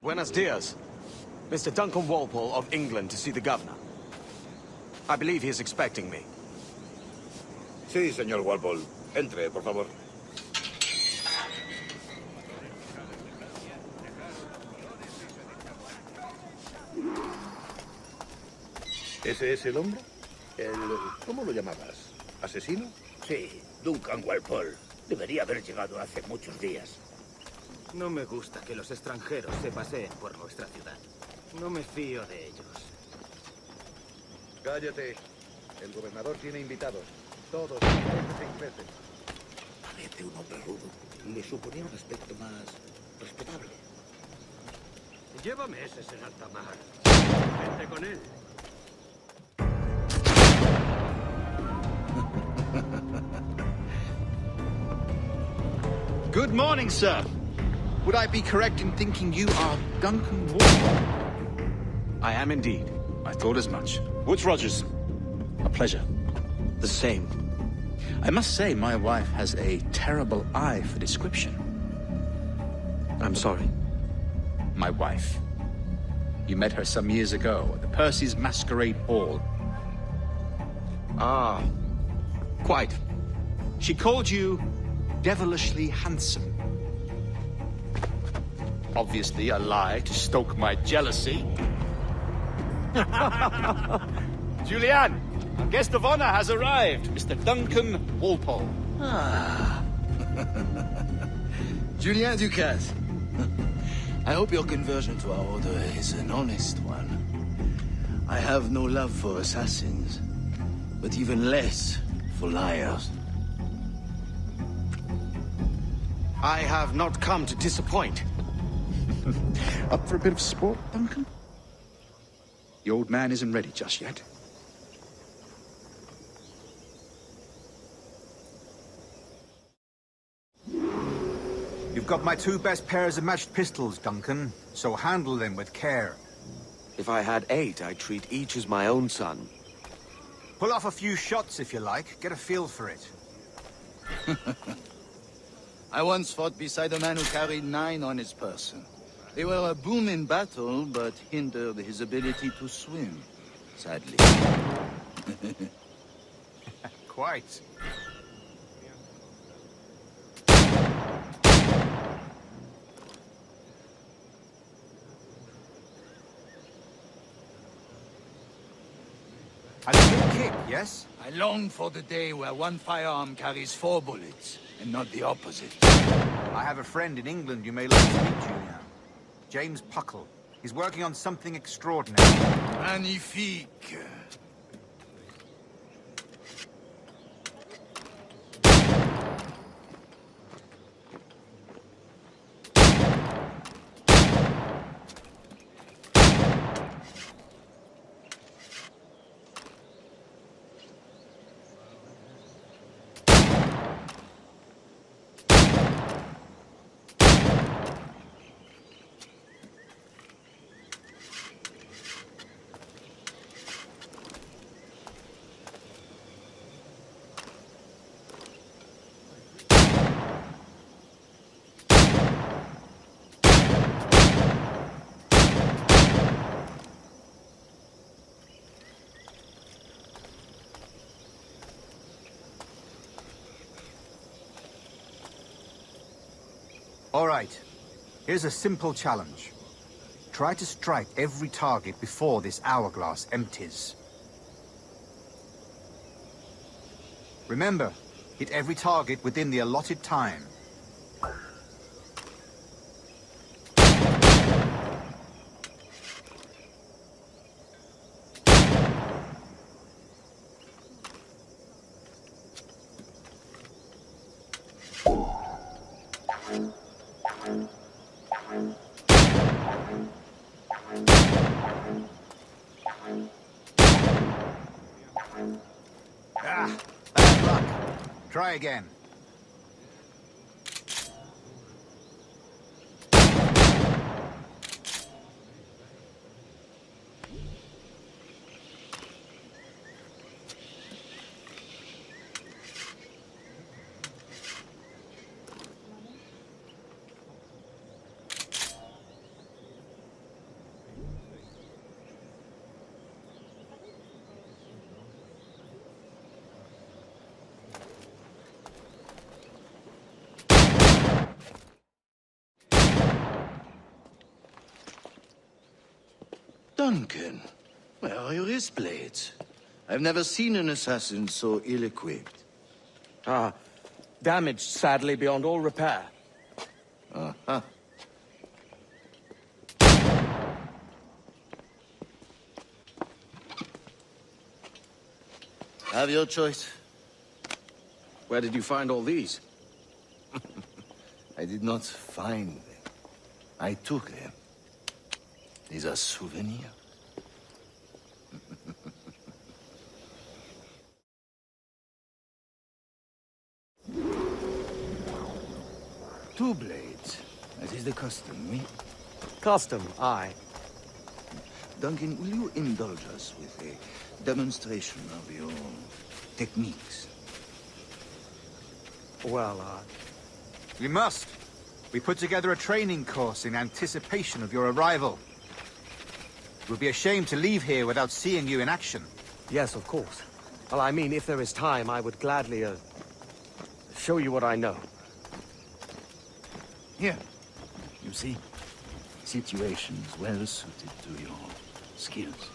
Buenos dias. Mr. Duncan Walpole of England to see the governor. I believe he is expecting me. Sí, señor Walpole. Entre, por favor. ¿Ese es el hombre? ¿Cómo lo llamabas? ¿Asesino? Sí, Duncan Walpole. Debería haber llegado hace muchos días. No me gusta que los extranjeros se paseen por nuestra ciudad. No me fío de ellos. Cállate. El gobernador tiene invitados. Todos, 6 veces. Parece un hombre rudo. Le suponía un aspecto más respetable. Llévame ese en alta mar. Vente con él. Good morning, sir. Would I be correct in thinking you are Duncan Walpole? I am indeed. I thought as much. Woods Rogers. A pleasure. The same. I must say, my wife has a terrible eye for description. I'm sorry. My wife. You met her some years ago at the Percy's Masquerade Ball. Ah, quite. She called you devilishly handsome. Obviously a lie to stoke my jealousy. Julianne, our guest of honor has arrived, Mr. Duncan Walpole. Ah. Julien Ducasse. I hope your conversion to our order is an honest one. I have no love for assassins, but even less for liars. I have not come to disappoint. Up for a bit of sport, Duncan? The old man isn't ready just yet. You've got my 2 best pairs of matched pistols, Duncan, so handle them with care. If I had 8, I'd treat each as my own son. Pull off a few shots if you like, get a feel for it. I once fought beside a man who carried 9 on his person. They were a boon in battle, but hindered his ability to swim, sadly. Quite. A good kick, yes? I long for the day where one firearm carries 4 bullets, and not the opposite. I have a friend in England you may like to meet, Julian. James Puckle. He's working on something extraordinary. Magnifique. All right. Here's a simple challenge. Try to strike every target before this hourglass empties. Remember, hit every target within the allotted time. Ah, bad luck. Try again. Duncan, where are your wrist blades? I've never seen an assassin so ill-equipped. Ah, damaged sadly beyond all repair. Uh-huh. Have your choice. Where did you find all these? I did not find them. I took them. These are souvenirs. Two blades. That is the custom, oui? Custom, aye. Duncan, will you indulge us with a demonstration of your techniques? Well, We must. We put together a training course in anticipation of your arrival. It would be a shame to leave here without seeing you in action. yes, of course. Well, I mean, if there is time, I would gladly, show you what I know. Here. You see? Situations well suited to your skills.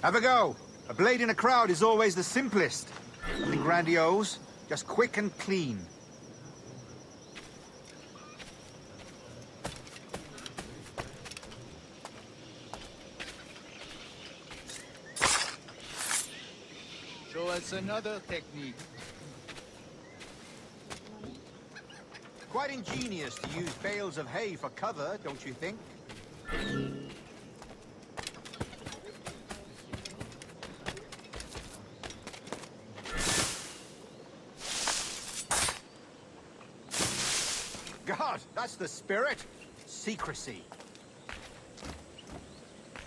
Have a go. A blade in a crowd is always the simplest. Nothing grandiose, just quick and clean. Show us another technique. Quite ingenious to use bales of hay for cover, don't you think? God, that's the spirit. Secrecy.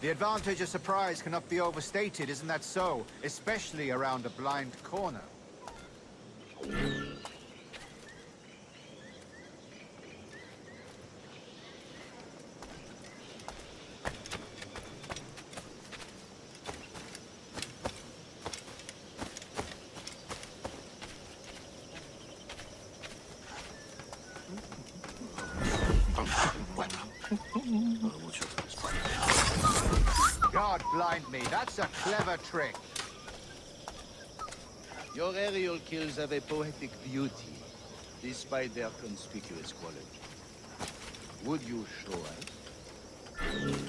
The advantage of surprise cannot be overstated, isn't that so? Especially around a blind corner. God blind me, that's a clever trick. Your aerial kills have a poetic beauty, despite their conspicuous quality. Would you show us?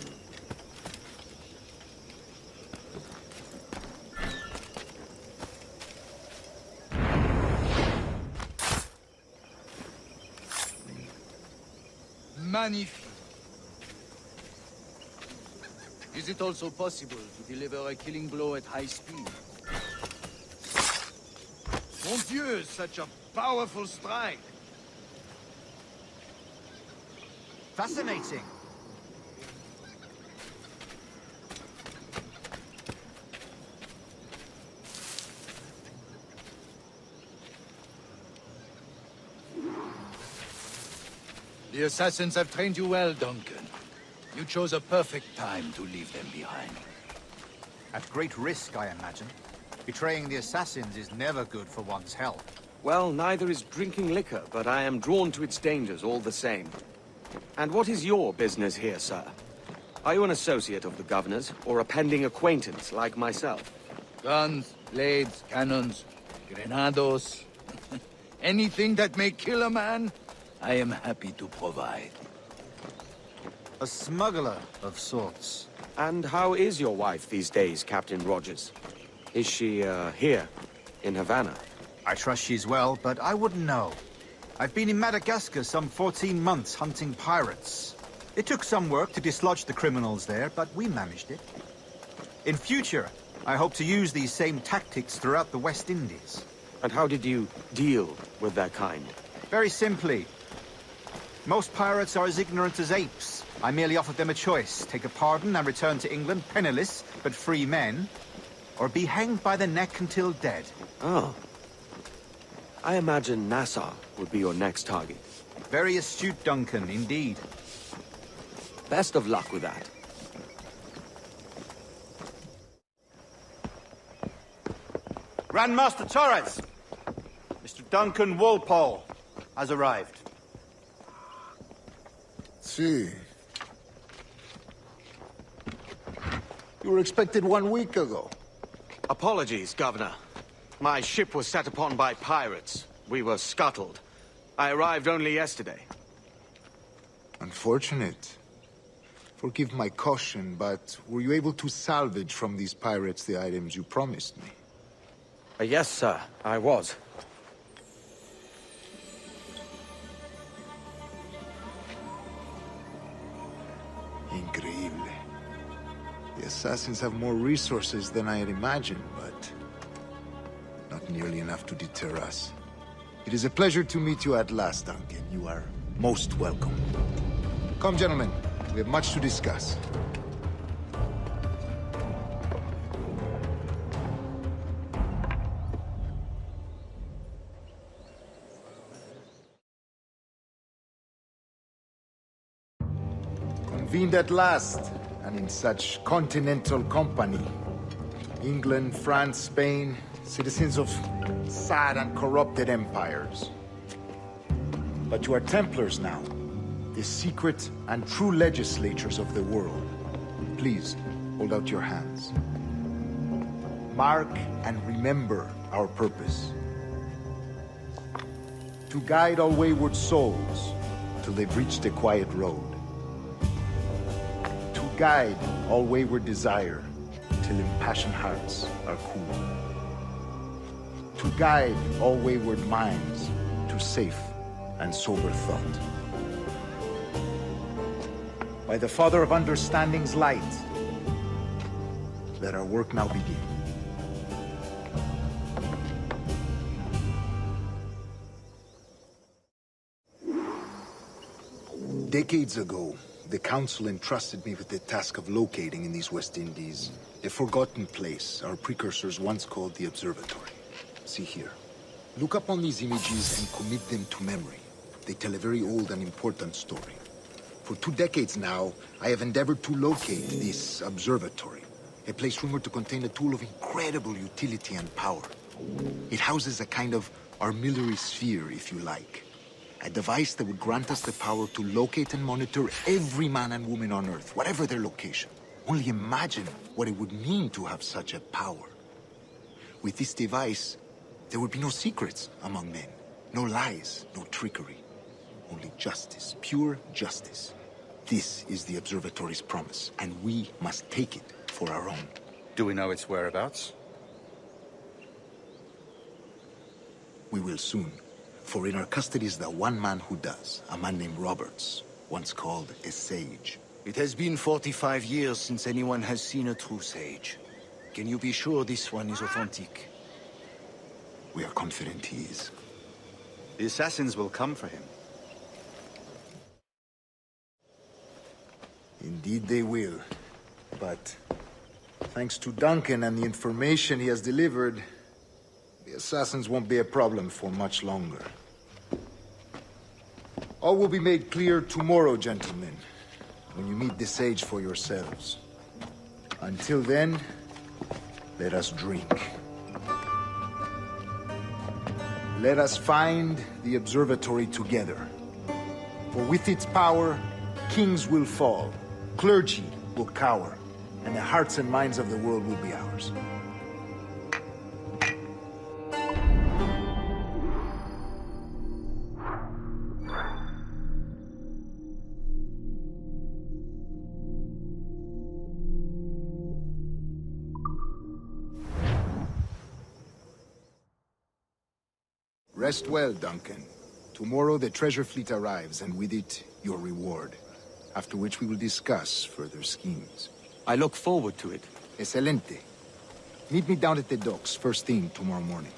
Magnifique. Is it also possible to deliver a killing blow at high speed? Mon Dieu, such a powerful strike! Fascinating. The assassins have trained you well, Duncan. You chose a perfect time to leave them behind. At great risk, I imagine. Betraying the assassins is never good for one's health. Well, neither is drinking liquor, but I am drawn to its dangers all the same. And what is your business here, sir? Are you an associate of the governor's, or a pending acquaintance like myself? Guns, blades, cannons, grenados. Anything that may kill a man, I am happy to provide. A smuggler of sorts. And how is your wife these days, Captain Rogers? Is she, here, in Havana? I trust she's well, but I wouldn't know. I've been in Madagascar some 14 months hunting pirates. It took some work to dislodge the criminals there, but we managed it. In future, I hope to use these same tactics throughout the West Indies. And how did you deal with their kind? Very simply. Most pirates are as ignorant as apes. I merely offered them a choice. Take a pardon and return to England penniless, but free men. Or be hanged by the neck until dead. Oh. I imagine Nassau would be your next target. Very astute, Duncan, indeed. Best of luck with that. Grandmaster Torres! Mr. Duncan Walpole has arrived. Sí. You were expected 1 week ago. Apologies, Governor. My ship was set upon by pirates. We were scuttled. I arrived only yesterday. Unfortunate. Forgive my caution, but were you able to salvage from these pirates the items you promised me? Yes, sir, I was. Increíble. The assassins have more resources than I had imagined, but not nearly enough to deter us. It is a pleasure to meet you at last, Duncan. You are most welcome. Come, gentlemen. We have much to discuss. Convened at last, and in such continental company. England, France, Spain, citizens of sad and corrupted empires. But you are Templars now, the secret and true legislators of the world. Please, hold out your hands. Mark and remember our purpose. To guide all wayward souls till they've reached a quiet road. To guide all wayward desire till impassioned hearts are cool. To guide all wayward minds to safe and sober thought. By the Father of Understanding's light, let our work now begin. Decades ago, the Council entrusted me with the task of locating in these West Indies a forgotten place our precursors once called the Observatory. See here. Look upon these images and commit them to memory. They tell a very old and important story. For 2 decades now, I have endeavored to locate this observatory, a place rumored to contain a tool of incredible utility and power. It houses a kind of armillary sphere, if you like. A device that would grant us the power to locate and monitor every man and woman on Earth, whatever their location. Only imagine what it would mean to have such a power. With this device, there would be no secrets among men, no lies, no trickery. Only justice, pure justice. This is the Observatory's promise, and we must take it for our own. Do we know its whereabouts? We will soon. For in our custody is the one man who does, a man named Roberts, once called a sage. It has been 45 years since anyone has seen a true sage. Can you be sure this one is authentic? We are confident he is. The assassins will come for him. Indeed they will. But thanks to Duncan and the information he has delivered, the assassins won't be a problem for much longer. All will be made clear tomorrow, gentlemen, when you meet the sage for yourselves. Until then, let us drink. Let us find the observatory together. For with its power, kings will fall, clergy will cower, and the hearts and minds of the world will be ours. Rest well, Duncan. Tomorrow the treasure fleet arrives, and with it, your reward. After which we will discuss further schemes. I look forward to it. Excelente. Meet me down at the docks first thing tomorrow morning.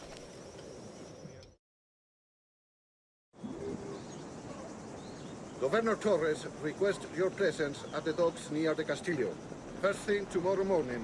Governor Torres requests your presence at the docks near the Castillo. First thing tomorrow morning.